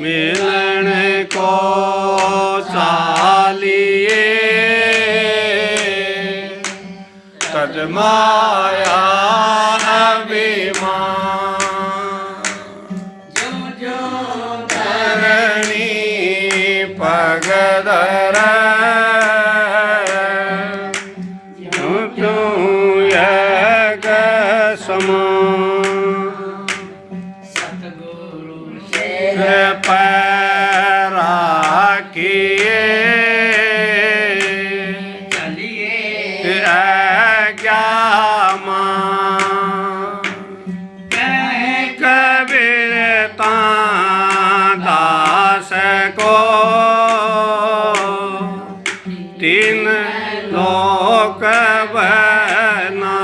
मिलन को चालिए तजमाया अभिमान जो धरणी पगधर सतगुरु पैरा किए चलिए आज्ञा कबीर दास को तीन लोक बना।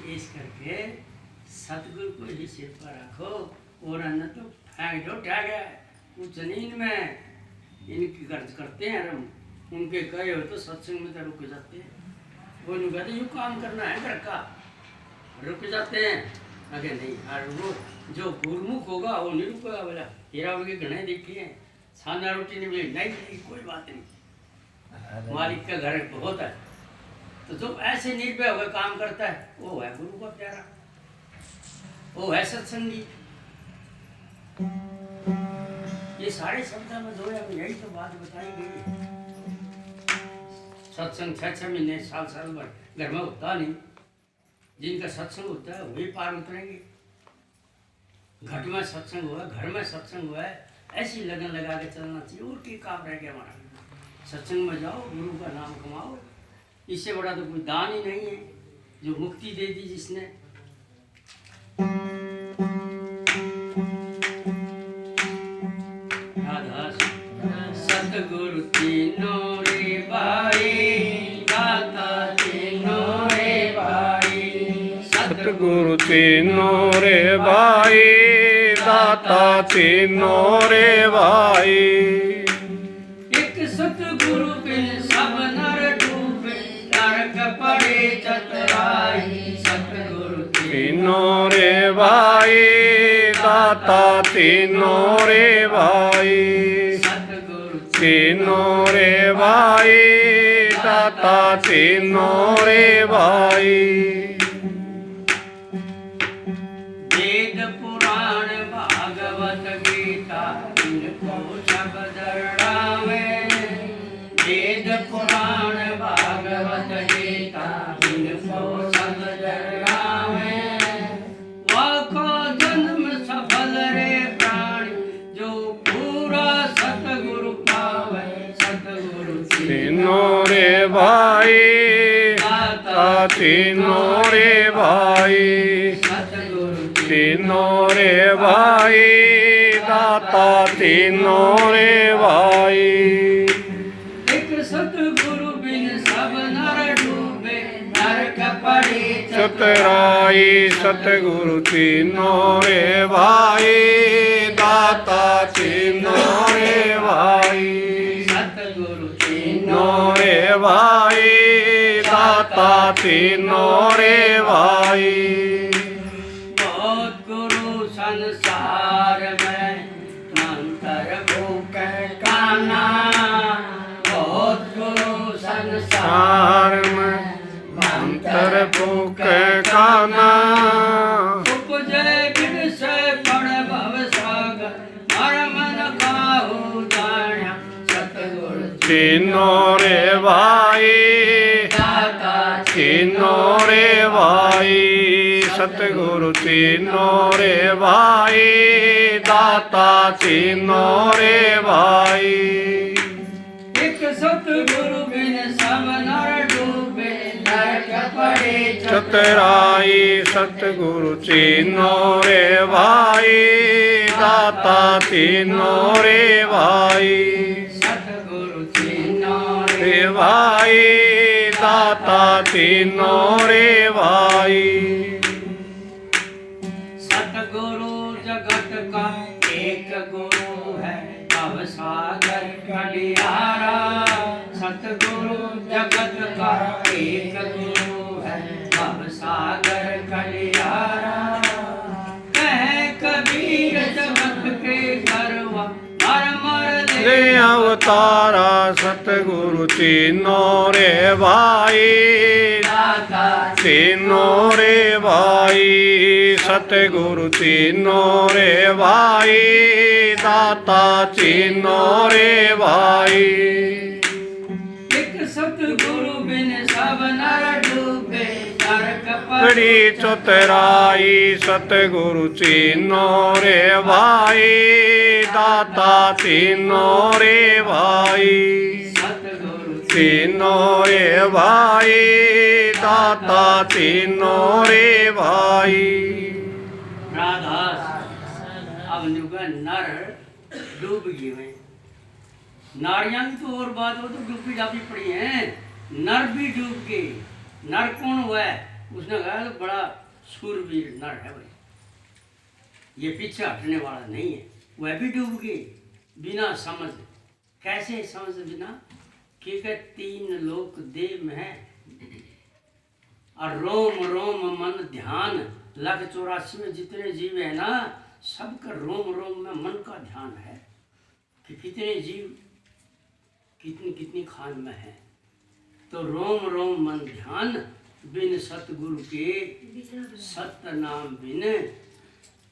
इस करके सतगुरु को ही सिर पर रखो और अन्न तो फेंक दो गया उस जमीन में। इनकी गर्ज करते हैं हम उनके कहे हो तो सत्संग में तो रुक जाते हैं। वो नहीं कहते यूँ काम करना है घर का, रुक जाते हैं। अगर नहीं और वो जो गुरमुख होगा वो नहीं रुकेगा। बोला हीरा के गणे देखे हैं खाना रोटी नहीं मिली, नहीं मिली कोई बात नहीं, मालिक का घर बहुत है। तो जो ऐसे निर्भय होकर काम करता है वो है गुरु का प्यारा, वो है सत्संगी। ये सारे शब्दों में दो यही तो बात बताई गई है। सत्संग 6-6 महीने साल भर घर में होता नहीं। जिनका सत्संग होता है वही पार उतरेंगे। घट में सत्संग हुआ, घर में सत्संग हुआ है, ऐसी लगन लगा के चलना चाहिए। और की काम रह गया हमारा? सत्संग में जाओ, गुरु का नाम कमाओ, इससे बड़ा तो कोई दान ही नहीं है जो मुक्ति दे दी जिसने। सतगुरु तीनों रे भाई दाता तीनों रे भाई। सतगुरु तीनों रे भाई दाता तीनों रे भाई। एक सतगुरु बिन सब नर डूबे, नरक पड़े चतुराई। सतगुरु तीनों रे भाई दाता तीनों रे भाई। सतगुरु तीनों रे भाई दाता तीनों रे भाई। वेद पुराण भागवत गीता इनको शब्द रड़ावे। वेद पुराण भागवत गीता इनको शब्द रड़ावे। वाको जन्म सफल रे प्राणी जो पूरा सतगुरु पावे। सतगुरु तीनों रे भाई दाता तीनों रे भाई। सतगुरु तीनों रे भाई दाता तीनों रे भाई। एक सतगुरु बिन सब नर डूबे, नरक पड़े चतुराई। सतगुरु तीनों रे भाई दाता तीनों रे भाई। सतगुरु तीनों रे भाई दाता तीनों रे भाई। बहुत गुरु संसार में मंत्र भूख काना। बहुत गुरु संसार सार में मंत्र भूख काना। उपजे बिन से पड़ भव सागर, हर मन काहू जाना। सतगुरु तीनों रे भाई दाता तीनों रे भाई। सतगुरु तीनों रे भाई दाता तीनों रे भाई। एक सतगुरु बिन सब नर डूबे, नरक पड़े चतुराई। सतगुरु तीनों रे भाई दाता तीनों रे भाई। सतगुरु तीनों रे भाई दाता तीनों रे भाई। सतगुरु जगत का एक गुरु है, भव सागर कलियारा। सतगुरु जगत का हमारा एक गुरु है भव सागर कलियारा। कहे कबीर जगत के करवा मर मर ले अवतारा सतगुरु तीनों रे भाई दाता तीनों रे भाई सतगुरु तीनों रे भाई दाता तीनों रे भाई। एक सतगुरु बिन सब नर डूबे नरक बड़ी चतुराई सतगुरु तीनों रे भाई दाता तीनों रे भाई सतगुरु तीनों रे भाई दाता तीनों रे भाई। राधास अब जुगा नर डूब गए हैं। नारियां की तो और बात हो तो डूबी डाबी पड़ी हैं, नर भी डूब गए। नर कौन हुआ है? उसने कहा तो बड़ा सूरवीर नर है भाई, ये पीछे हटने वाला नहीं है। वह भी डूब गए बिना समझ। कैसे समझ बिना? क्योंकि तीन लोक देह में है और रोम रोम मन ध्यान। 1,84 में जितने जीव है ना, सबका रोम रोम में मन का ध्यान है कि कितने जीव कितनी कितनी खान में है। तो रोम रोम मन ध्यान बिन सतगुरु के सत्य नाम बिन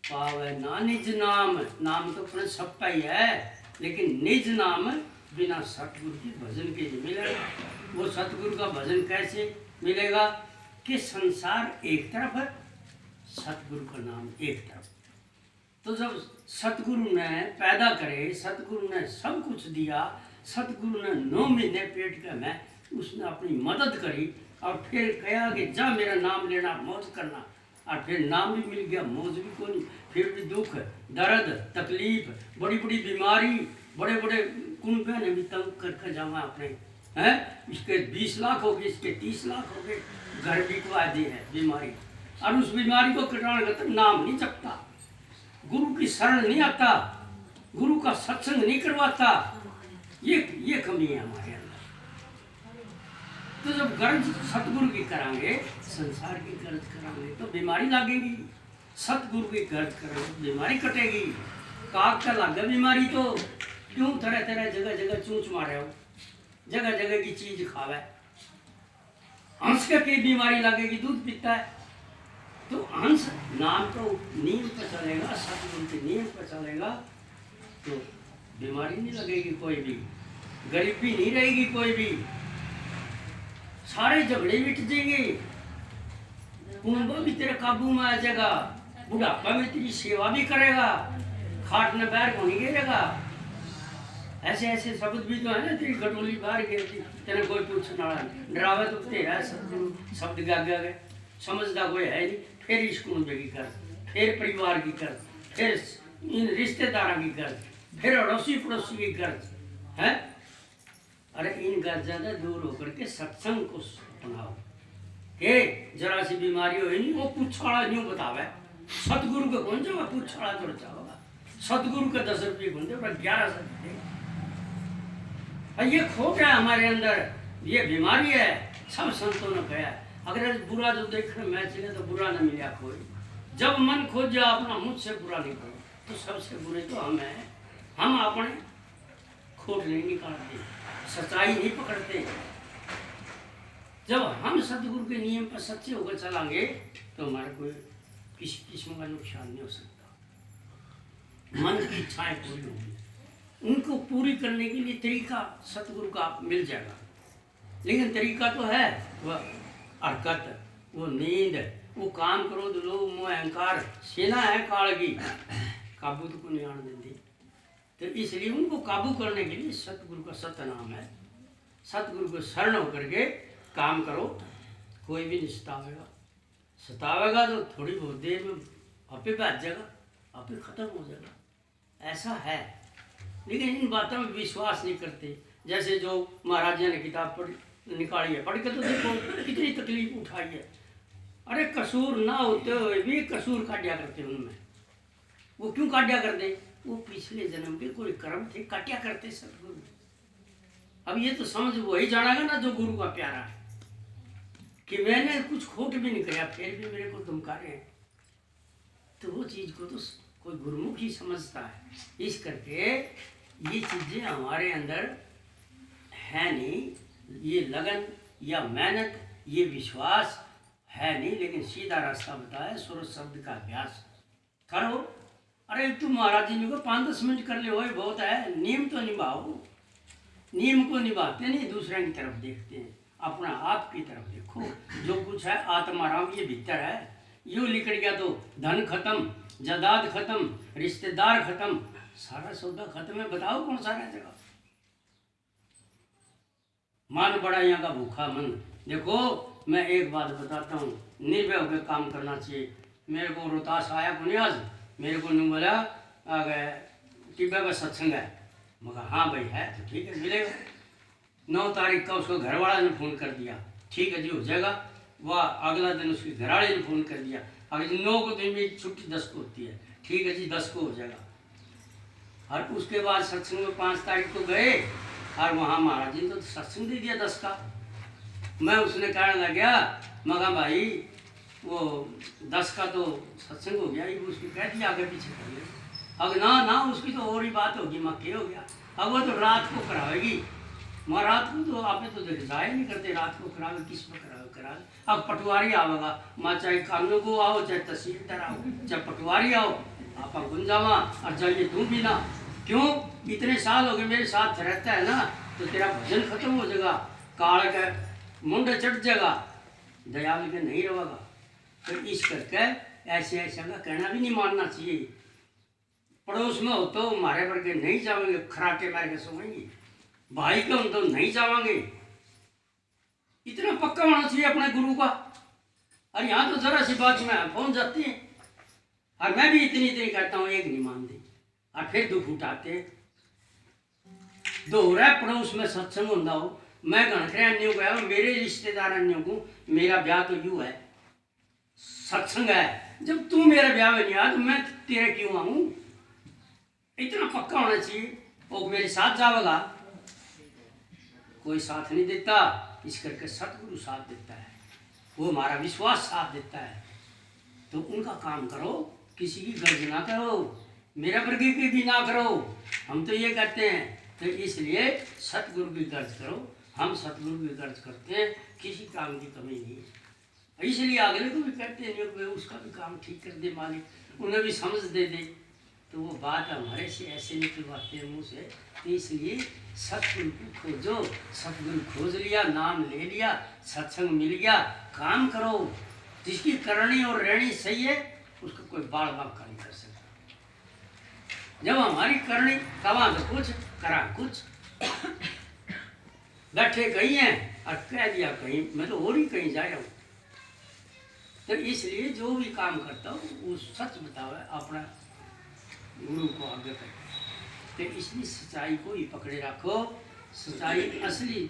पावे ना निज नाम। नाम तो अपने सब का ही है, लेकिन निज नाम बिना सतगुरु के भजन के नहीं मिलेगा। वो सतगुरु का भजन कैसे मिलेगा कि संसार एक तरफ है, सतगुरु का नाम एक तरफ। तो जब सतगुरु ने पैदा करे, सतगुरु ने सब कुछ दिया, सतगुरु ने 9 महीने पेट का में उसने अपनी मदद करी और फिर कहा कि जा मेरा नाम लेना, मौज करना। और फिर नाम भी मिल गया, मौज भी कोई, फिर भी दुख दर्द तकलीफ बड़ी बड़ी बीमारी बड़े बड़े कुंबे ने भी तंग करके जावा अपने हैं। इसके 20 लाख हो गए, इसके 30 लाख हो गए, घर भी को आदि है बीमारी। और उस बीमारी को कटाने का नाम नहीं जपता, गुरु की शरण नहीं आता, गुरु का सत्संग नहीं करवाता। ये कमी है हमारे अंदर। तो जब गर्ज सतगुरु की करांगे, संसार की गर्ज करांगे तो बीमारी लगेगी। सतगुरु की गर्ज करेंगे बीमारी कटेगी। काग का लग बीमारी तो क्यों तरह तरह जगह जगह चूंच मारे हो, जगह जगह की चीज खावे। हंस की बीमारी लगेगी, दूध पीता है। तो हंस नाम तो नियम पर चलेगा, सतगुरु के नियम पर चलेगा तो बीमारी नहीं लगेगी कोई भी, गरीबी नहीं रहेगी कोई भी, सारे झगड़े मिट जाएंगे, कुंभा भी तेरे काबू में आ जाएगा, बुढ़ापा में तेरी सेवा भी करेगा, खाट में पैर को नहीं गिरेगा। ऐसे ऐसे शब्द भी तो है ना, तेरी गटोली बाहर गिरती तेरे कोई पूछने वाला नहीं, डरावे तो तेरा सतगुरु शब्द गा गए, समझदा कोई है नहीं। फिर इस कुंभे की कर, फिर परिवार की कर, फिर इन रिश्तेदारों की कर, फिर अड़ोसी पड़ोसी की कर है। अरे इन गर्जा से दूर होकर के सत्संग को अपनाओ के जरा सी बीमारी हो नहीं, वो पूछाड़ा नहीं बतावे। सतगुरु को कौन जाओ पूछाड़ा तो चाहोगा, सतगुरु के 10 रुपये कौन दे 11 रुपये। ये खोट है हमारे अंदर, ये बीमारी है। सब संतों ने कहा अगर बुरा जो देखने में चले तो बुरा न मिला कोई, जब मन खोज अपना मुझसे बुरा नहीं करो तो सबसे बुरे तो हम हैं। हम अपने खोट नहीं निकालते, सच्चाई नहीं पकड़ते। जब हम सतगुरु के नियम पर सच्चे होकर चलांगे तो हमारे कोई किसी किस्म का नुकसान नहीं हो सकता। मन की इच्छाएं पूरी होंगी, उनको पूरी करने के लिए तरीका सतगुरु का मिल जाएगा। लेकिन तरीका तो है वह हरकत, वो नींद, वो काम करो तो लोग मोह अहंकार सेना है काल की, काबू तो को नहीं आने देती। तो इसलिए उनको काबू करने के लिए सतगुरु का सत्य नाम है। सतगुरु को शरण होकर के काम करो, कोई भी नहीं सतावेगा। सतावेगा तो थोड़ी बहुत देर में आपे बैठ जाएगा, आपे खत्म हो जाएगा, ऐसा है। लेकिन इन बातों में विश्वास नहीं करते। जैसे जो महाराजा ने किताब पढ़ निकाली है, पढ़ के तो देखो कितनी तकलीफ उठाई है। अरे कसूर ना होते हुए भी कसूर काटिया करते उनमें। वो क्यों काटिया करते? वो पिछले जन्म के कोई कर्म थे, काटिया करते सतगुरु। अब ये तो समझ वही जानेगा ना जो गुरु का प्यारा है। कि मैंने कुछ खोट भी नहीं किया, फिर भी मेरे को धमका रहे हैं, तो वो चीज़ को तो कोई गुरुमुख ही समझता है। इस करके ये चीज़ें हमारे अंदर है नहीं, ये लगन या मेहनत, ये विश्वास है नहीं, लेकिन सीधा रास्ता बताया, सुर शब्द का अभ्यास करो। अरे तुम महाराज जी को 5-10 मिनट कर ले, वही बहुत है। नियम तो निभाओ, नियम को निभाते नहीं, दूसरे की तरफ देखते हैं, अपना आप की तरफ देखो। जो कुछ है आत्माराम ये भीतर है, यूँ लिखट गया तो धन खत्म, जायदाद खत्म, रिश्तेदार खत्म, सारा सौदा खत्म है। बताओ कौन सा रह जाएगा? मान बड़ा यहाँ का भूखा मन। देखो मैं एक बात बताता हूँ, निर्भय होकर काम करना चाहिए। मेरे को रोहतास आया को नहीं, आज मेरे को नहीं बोला आ गए टिब्बा का सत्संग है। मगर हाँ भाई है तो ठीक है, मिलेगा। 9 तारीख का उसको घरवाला ने फ़ोन कर दिया, ठीक है जी हो जाएगा। वह अगला दिन उसके घरवाले ने फ़ोन कर दिया, अगले दिन 9 को तो मेरी छुट्टी 10 को होती है, ठीक है जी 10 को हो जाएगा। और उसके बाद सत्संग में 5 तारीख को गए, और वहाँ महाराज जी ने तो सत्संग दे दिया 10 का। मैं उसने कहने लग गया, मगा भाई वो 10 का तो सत्संग हो गया, उसको कह दिया आगे पीछे कर ले। अब ना उसकी तो और ही बात होगी, मक्के हो गया। अब वो तो रात को कराएगी, मैं रात को तो आपने तो जाया नहीं करते, रात को करावे किस पर करा। अब पटवारी आवेगा, माँ चाहे कानून को आओ, चाहे तहसीलदार आओ, चाहे पटवारी आओ, आप गुंजावा और जाइए तू भी ना। क्यों? इतने साल हो गए मेरे साथ रहता है ना, तो तेरा भजन खत्म हो जाएगा, काल का मुंडा चढ़ जाएगा, दयाल के नहीं रहेगा। तो इस करके ऐसे ऐसा का कहना भी नहीं मानना चाहिए। पड़ोस में हो तो हमारे वर्गे नहीं जाएंगे, खराटे मार के सोएंगे, भाई के हम तो नहीं जावांगे। इतना पक्का होना चाहिए अपने गुरु का। और यहाँ तो जरा सी बात में फोन जाती है, और मैं भी इतनी कहता हूँ, एक नहीं मानते, और फिर दुख उठाते। दोहरा पड़ोस में सत्संग होता हो, मैं गणखरे अन्यों गया, मेरे रिश्तेदार अन्यों को, मेरा ब्याह तो यूँ है, सत्संग है। जब तू मेरे ब्याह में नहीं आया तो मैं तेरे क्यों आऊँ? इतना पक्का होना चाहिए। और मेरे साथ जाएगा, कोई साथ नहीं देता, इस करके सतगुरु साथ देता है, वो हमारा विश्वास साथ देता है। तो उनका काम करो, किसी की गर्ज ना करो, मेरा वर्गी की भी ना करो। हम तो ये कहते हैं, तो इसलिए सतगुरु की गर्ज करो। हम सतगुरु की गर्ज करते हैं, किसी काम की कमी नहीं है। इसलिए अगले को भी कहते हैं, उसका भी काम ठीक कर दे मालिक, उन्हें भी समझ दे दे। तो वो बात हमारे से ऐसे निकलवाते हैं मुँह से। तो इसलिए सतगुरु को खोजो, सतगुरु खोज लिया, नाम ले लिया, सत्संग मिल गया, काम करो। जिसकी करनी और रहनी सही है, उसका कोई बाल बाका नहीं कर सकता। जब हमारी करनी कवा तो कुछ करा कुछ, बैठे कहीं हैं और कह दिया कहीं, मैं तो और ही कहीं जा रहा हूँ। तो इसलिए जो भी काम करता हूँ वो सच बताओ, अपना गुरु को आगे कर। तो इसलिए सच्चाई को ही पकड़े रखो। सच्चाई असली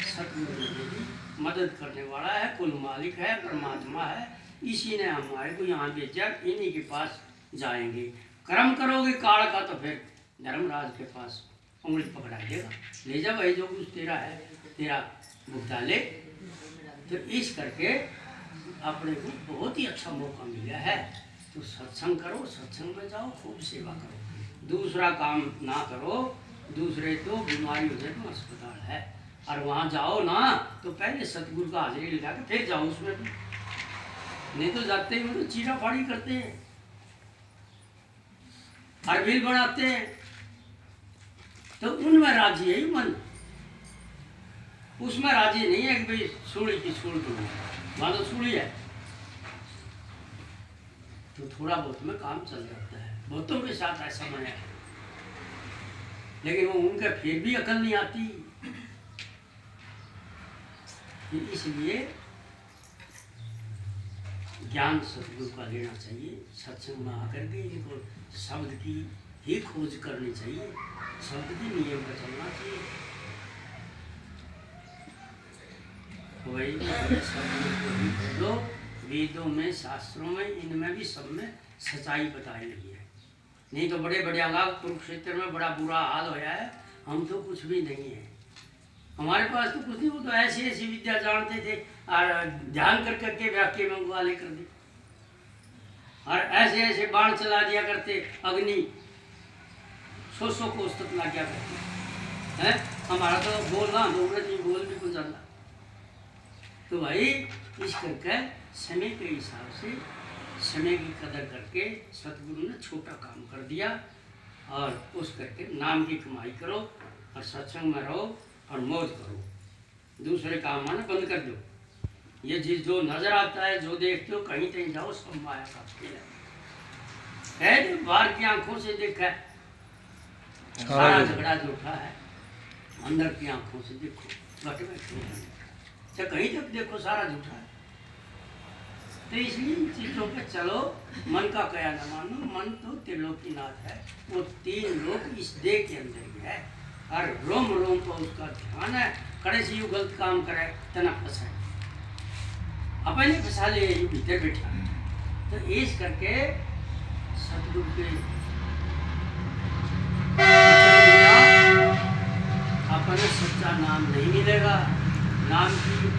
सतगुरु मदद करने वाला है, कुल मालिक है, परमात्मा है। इसी ने हमारे को यहाँ भेजा, इन्हीं के पास जाएंगे। कर्म करोगे काल का तो फिर धर्मराज के पास उंगली पकड़ा देगा, ले जा भाई जो कुछ तेरा है, तेरा भुगता ले। तो इस करके अपने को बहुत ही अच्छा मौका मिला है। तो सत्संग करो, सत्संग में जाओ, खूब सेवा करो, दूसरा काम ना करो। दूसरे तो बीमारी हो जाए तो अस्पताल है, और वहाँ जाओ ना तो पहले सतगुरु का हाजिरी लगा के फिर जाओ उसमें भी। नहीं तो जाते ही तो चीरा फाड़ी करते हैं, हर बिल बनाते हैं। तो उनमें राजी है मन, उसमें राजी नहीं है कि भाई सूढ़ी की सूढ़ दो, वहाँ तो सूढ़ी है। तो थोड़ा बहुत में काम चल जाता है, बहुतों के साथ ऐसा मन है, लेकिन वो उनके फिर भी अकल नहीं आती। इसलिए ज्ञान सतगुरु का लेना चाहिए। सत्संग में आकर के इनको शब्द की ही खोज करनी चाहिए, शब्द के नियम पर चलना चाहिए। वही शब्द को वेदों में, शास्त्रों में, इनमें भी सब में सच्चाई बताई गई है। नहीं तो बड़े बड़े आगाह कुरुक्षेत्र में बड़ा बुरा हाल होया है, हम तो कुछ भी नहीं है। हमारे पास तो कुछ नहीं, वो तो ऐसी ऐसी विद्या जानते थे और ध्यान कर करके वाक्य में ग्वाले कर दी, और ऐसे ऐसे बाण चला दिया करते, अग्नि 100 कोस तक ला गया करते हैं। हमारा तो बोलना जरूरत नहीं, बोल भी कुछ जाना। तो भाई इस करके समय के हिसाब से समय की कदर करके सतगुरु ने छोटा काम कर दिया, और उस करके नाम की कमाई करो और सत्संग में रहो और मौज करो, दूसरे काम आना बंद कर दो। ये चीज जो नजर आता है, जो देखते हो, कहीं कहीं जाओ, सब माया का खेल है। जो बाहर की आंखों से देखा है, सारा झगड़ा झूठा है, अंदर की आंखों से देखो, घट में कहीं तक देखो, सारा झूठा है। तो इसलिए इन चीजों पे चलो, मन का कया न मानो, मन तो त्रिलोकीनाथ है, वो 3 लोग इस देह के अंदर ही है, और रोम रोम पर उसका ध्यान है। कड़े से यू गलत काम करे तना फंसा, अपने फंसा ले यू भीतर बैठा। तो इस करके सतगुरु के अपने सच्चा नाम नहीं मिलेगा, नाम की